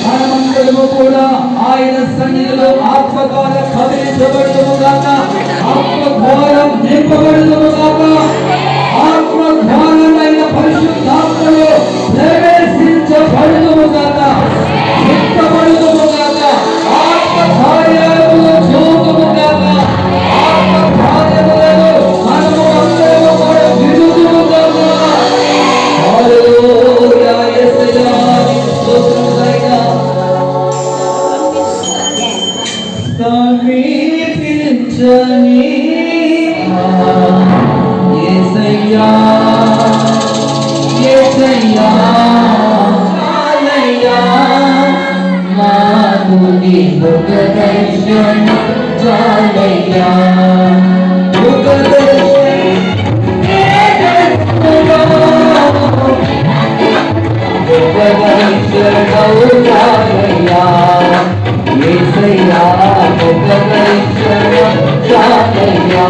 మనమందరము కూడా ఆయన సన్నిధిలో ఆత్మ ద్వారా కదిలించబడుదుము గాక, ఆత్మ ద్వారా నింపబడుదుము గాక, ఆత్మ ద్వారమైన పరిశుద్ధాత్మలో ప్రవేశించబడుదుము గాక, నింపబడుదుము గాక, ఆత్మ కార్యాలను చూదుము గాక, ఆత్మ కార్యములను మనము అందరము కూడా విడుదుము గాక. హల్లెలూయా. యేసయ్యా నీకు స్తోత్రములయ్యా. సమీపించని యేసయ్యా యేసయ్యా చాలయ్యా నాకు నీ ముఖదర్శనం చాలయ్యా యేసయ్యా ముఖదర్శనం చాలయ్యా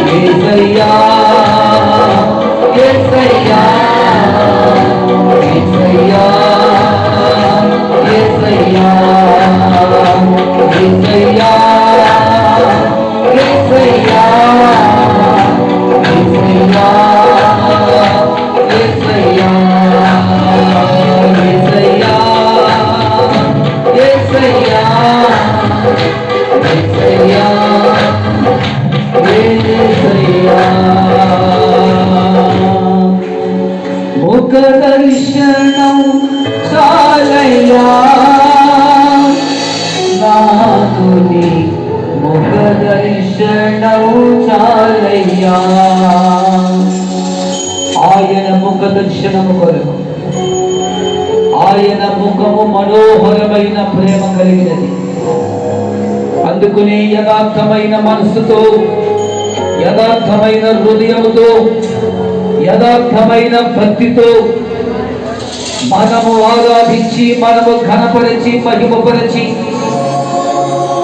యేసయ్యా యేసయ్యా యేసయ్యా యేసయ్యా యేసయ్యా యేసయ్యా యేసయ్యా యేసయ్యా ముఖ దర్శనం చాలయ్యా నాకు నీ ముఖ దర్శనం చాలయ్యా. ఆయన ముఖ దర్శనము కొరకు, ఆయన ముఖము మనోహరమైన ప్రేమ కలిగినది. అందుకునే యథార్థమైన మనసుతో, యథార్థమైన హృదయముతో, యథార్థమైన భక్తితో మనము ఆరాధించి, మనము ఘనపరిచి, మహిమపరిచి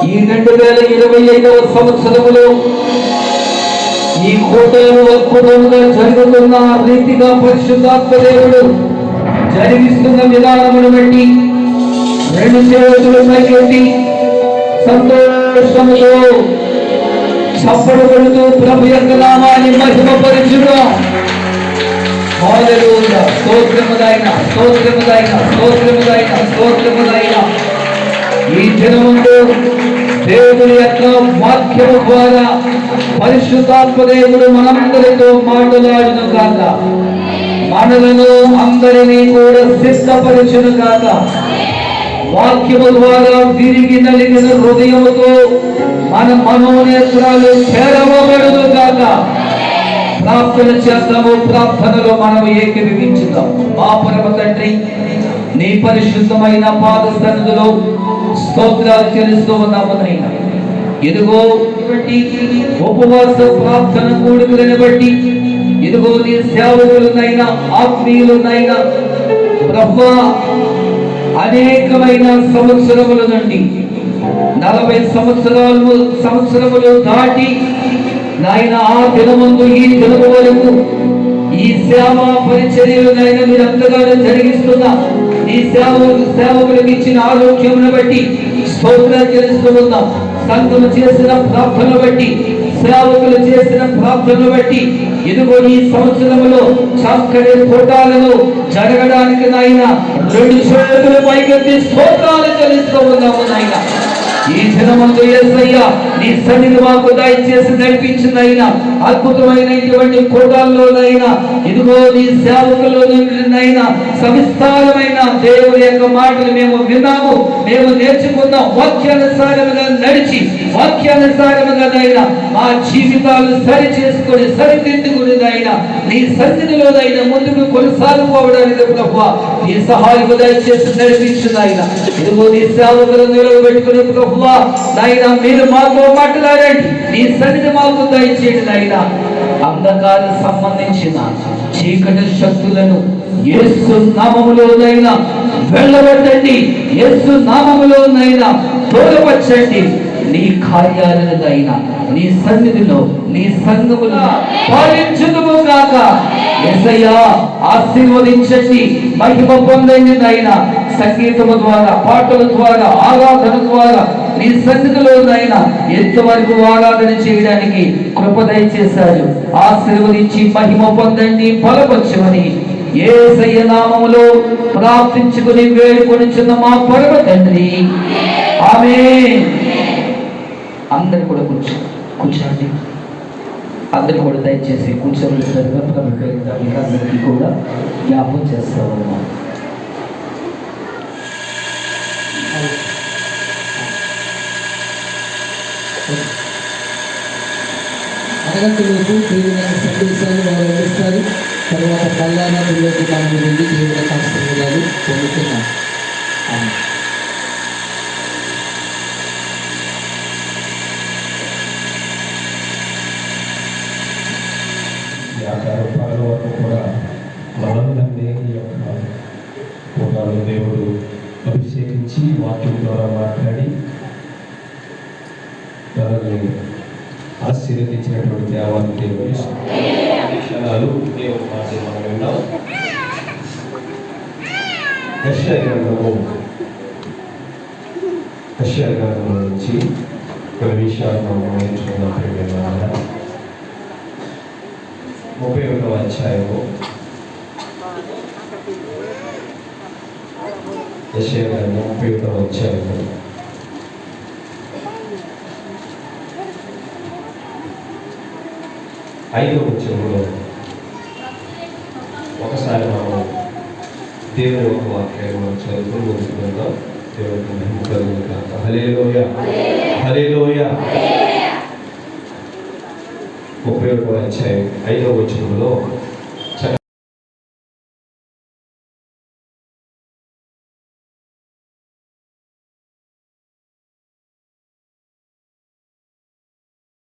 ఈ 2025వ సంవత్సరములో ఈ కోటలో అద్భుతంగా జరుగుతున్న రీతిగా పరిశుద్ధాత్మ దేవుడు జరిగిస్తున్న విధానమును బట్టి రెండు చేతులు పైకెత్తి సంతోషముతో చప్పడు కొడుతూ ప్రభు యొక్క నామాన్ని మహిమపరచును. హల్లెలూయా. స్తోత్రముదైన స్తోత్రముదైన స్తోత్రముదైన స్తోత్రముదైన ఈ దినముందు దేవుని యొక్క వాక్యము ద్వారా పరిశుద్ధాత్మ దేవుడు మనందరితో మాట్లాడును కాక, మనలను అందరినీ కూడా సిద్ధపరచును కాక, వాక్యము ద్వారా తిరిగి నలిగిన హృదయముతో మన మనోనేత్రాలు చేరవబడును కాక. ప్రార్థన చేద్దాము. ప్రార్థనలో మనము ఏకీభవించుదాం. మా పరమ తండ్రి, నీ పరిశుద్ధమైన పాద సన్నిధిలో స్తోత్రాలు చెల్లిస్తూ ఉన్నాము నాయనా. ఇదిగో బట్టి ఉపవాస ప్రార్థన కూడుకులను బట్టి ఇదిగో నీ సేవకులనైనా ఆత్మీయులనైనా ప్రభువా అనేకమైన సంవత్సరముల నుండి 40 సంవత్సరములు దాటి నాయన ఆ దినమందు ఈ దినము వరకు ఈ సేవా పరిచర్యలనైనా మీరు అంతగానో జరిగిస్తున్నా ఈ సేవకులకు ఇచ్చిన ఆరోగ్యమును బట్టి స్తోత్రాలు చెల్లిస్తూ ఉన్నాం. సంఘము చేసిన ప్రార్థనలు బట్టి, సేవకులు చేసిన ప్రార్థనలు బట్టి ఇదిగో ఈ సంవత్సరములో చక్కని ఫోటాలను జరగడానికి నాయన రెండు చేతులు పైకెత్తి స్తోత్రాలు చెల్లిస్తూ ఉన్నాము నాయన. ఈ దినమందు యేసయ్యా నీ సన్నిధి మాకు దయచేసి నడిపించినైనా అద్భుతమైనటువంటి కోటాల్లోనైనా ఇదిగో నీ సేవకుల్లోనైనా సవిస్తారమైన దేవుని యొక్క మాటలు మేము విన్నాము, మేము నేర్చుకున్నాం. వాక్యానుసారముగా నడిచి వాక్యానుసారముగానైనా మా జీవితాలు సరి చేసుకొని సరిదిద్దుకుని నాయనా నీ సన్నిధిలోనైనా ముందుకు కొనసాగిపోవడానికి ప్రభువా నీ సహాయం దయచేసి నడిపించినైనా ఇదిగో నీ సేవకులను నిలబెట్టుకుని ప్రభువా నాయనా మీరు మాతో మాట్లాడండి. నీ సన్నిధి మాకు దయచేయండి నాయనా. అంధకారం సంబంధించిన చీకటి శక్తులను యేసు నామములోనైనా వెళ్ళబెట్టండి, యేసు నామములోనైనా తోలపరచండి. నీ కార్యాలనైనా నీ సన్నిధిలో నీ సంఘములో పాలించుదుము గాక. యేసయ్యా ఆశీర్వదించండి, మహిమ పొందండి నాయనా. సంగీతము ద్వారా, పాటల ద్వారా, ఆరాధన ద్వారా నీ సన్నిధిలోనైనా ఎంతవరకు ఆరాధన చేయడానికి కృప దయచేశారు. ఆశీర్వదించి మహిమ పొందండి, బలపరచమని యేసయ్య నామములో ప్రార్థించుకుని వేడుకొనిచున్న మా పరమ తండ్రి, ఆమేన్. అందరూ కూడా కూర్చోండి. అందరూ కూడా దయచేసి కూర్చోవలసిన అందరికీ కూడా జ్ఞాపకం చేస్తా ఉన్నాం. అరగంటలోపు దేవుని సందేశాలు వారు అందిస్తారు. తర్వాత కళ్యాణంలోకి మనకు వెళ్ళి దేవుని ఆశీర్వాదాలు పొందుతున్నాం. వ్యాపార పనుల వరకు కూడా మనందరినీ ఈ యొక్క పూటలు దేవుడు అభిషేకించి వాక్యం ద్వారా మాట్లాడి మనల్ని ఆశీర్వదించినటువంటి దేవాన్ని దేవుని క్షణాలు దేవుని మాట మనం విన్నాం. యెషయా గ్రంథం నుంచి కొన్ని విషయాలు మనం నేర్చుకున్నాం. 31వ అధ్యాయము యెషయా గ్రంథం 31వ అధ్యాయము 5వ వచనంలో ఒకసారి మనం దేవుని యొక్క వాక్యాన్ని మనం చదువుకుని ముందుకుందాం. దేవునికి మహిమ కలుగును గాక. హల్లెలూయా, హల్లెలూయా. 31వ అధ్యాయం 5వ వచనంలో